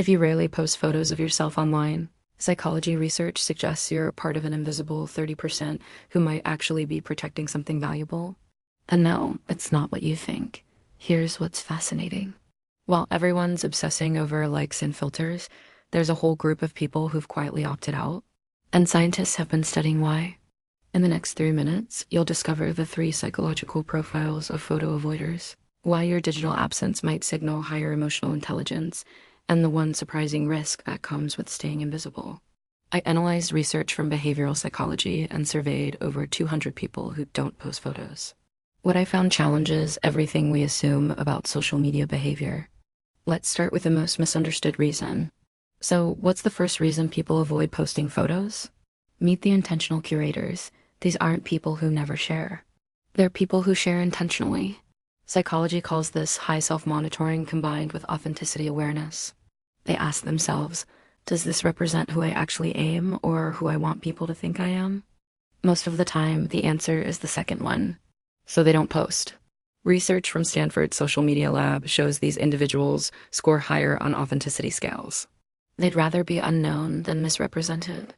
If you rarely post photos of yourself online, psychology research suggests you're part of an invisible 30% who might actually be protecting something valuable. And no, it's not what you think. Here's what's fascinating. While everyone's obsessing over likes and filters, there's a whole group of people who've quietly opted out. And scientists have been studying why. In the next 3 minutes, you'll discover the 3 psychological profiles of photo avoiders, why your digital absence might signal higher emotional intelligence, and the one surprising risk that comes with staying invisible. I analyzed research from behavioral psychology and surveyed over 200 people who don't post photos. What I found challenges everything we assume about social media behavior. Let's start with the most misunderstood reason. So, what's the first reason people avoid posting photos? Meet the intentional curators. These aren't people who never share. They're people who share intentionally. Psychology calls this high self-monitoring combined with authenticity awareness. They ask themselves, does this represent who I actually am or who I want people to think I am? Most of the time, the answer is the second one. So they don't post. Research from Stanford's social media lab shows these individuals score higher on authenticity scales. They'd rather be unknown than misrepresented.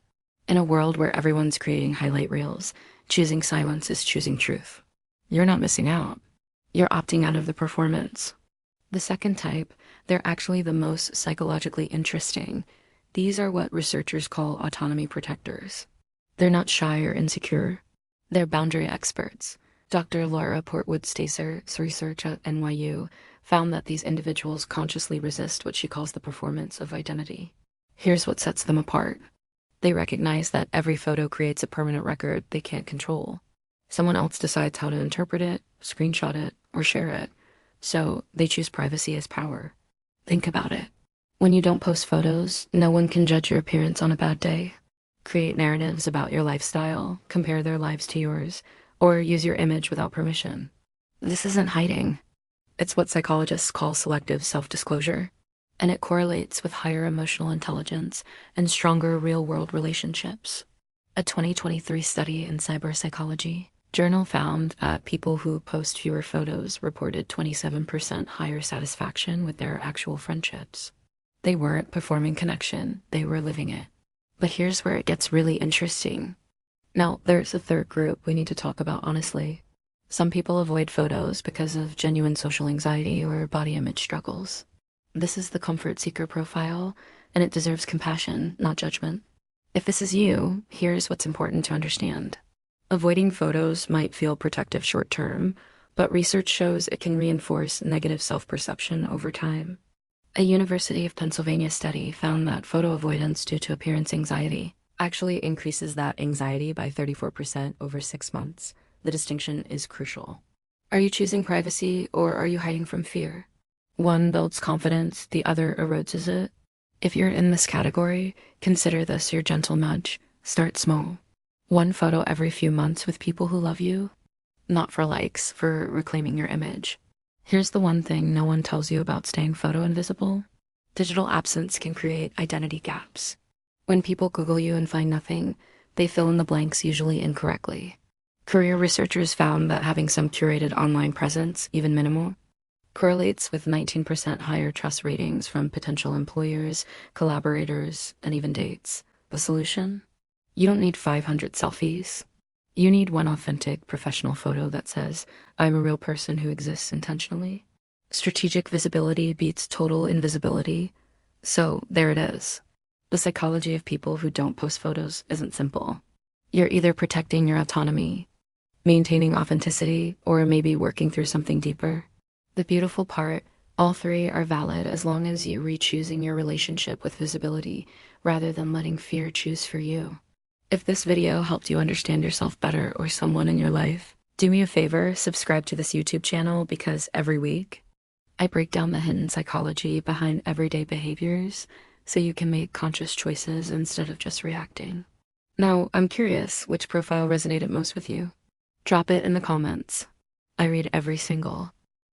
In a world where everyone's creating highlight reels, choosing silence is choosing truth. You're not missing out. You're opting out of the performance. The second type, they're actually the most psychologically interesting. These are what researchers call autonomy protectors. They're not shy or insecure. They're boundary experts. Dr. Laura Portwood-Stacer's research at NYU found that these individuals consciously resist what she calls the performance of identity. Here's what sets them apart. They recognize that every photo creates a permanent record they can't control. Someone else decides how to interpret it, screenshot it, or share it. So they choose privacy as power. Think about it. When you don't post photos, no one can judge your appearance on a bad day, create narratives about your lifestyle, compare their lives to yours, or use your image without permission. This isn't hiding. It's what psychologists call selective self-disclosure, and it correlates with higher emotional intelligence and stronger real-world relationships. A 2023 study in cyberpsychology journal found that people who post fewer photos reported 27% higher satisfaction with their actual friendships. They weren't performing connection, they were living it. But here's where it gets really interesting. Now, there's a third group we need to talk about honestly. Some people avoid photos because of genuine social anxiety or body image struggles. This is the comfort seeker profile, and it deserves compassion, not judgment. If this is you, here's what's important to understand. Avoiding photos might feel protective short term, but research shows it can reinforce negative self-perception over time. A University of Pennsylvania study found that photo avoidance due to appearance anxiety actually increases that anxiety by 34% over 6 months. The distinction is crucial. Are you choosing privacy or are you hiding from fear? One builds confidence, the other erodes it. If you're in this category, consider this your gentle nudge. Start small. 1 photo every few months with people who love you. Not for likes, for reclaiming your image. Here's the one thing no one tells you about staying photo invisible. Digital absence can create identity gaps. When people Google you and find nothing, they fill in the blanks usually incorrectly. Career researchers found that having some curated online presence, even minimal, correlates with 19% higher trust ratings from potential employers, collaborators, and even dates. The solution? You don't need 500 selfies. You need one authentic, professional photo that says, I'm a real person who exists intentionally. Strategic visibility beats total invisibility. So there it is. The psychology of people who don't post photos isn't simple. You're either protecting your autonomy, maintaining authenticity, or maybe working through something deeper. The beautiful part, all 3 are valid as long as you re-choosing your relationship with visibility rather than letting fear choose for you. If this video helped you understand yourself better or someone in your life, do me a favor, subscribe to this YouTube channel because every week, I break down the hidden psychology behind everyday behaviors so you can make conscious choices instead of just reacting. Now, I'm curious which profile resonated most with you. Drop it in the comments. I read every single.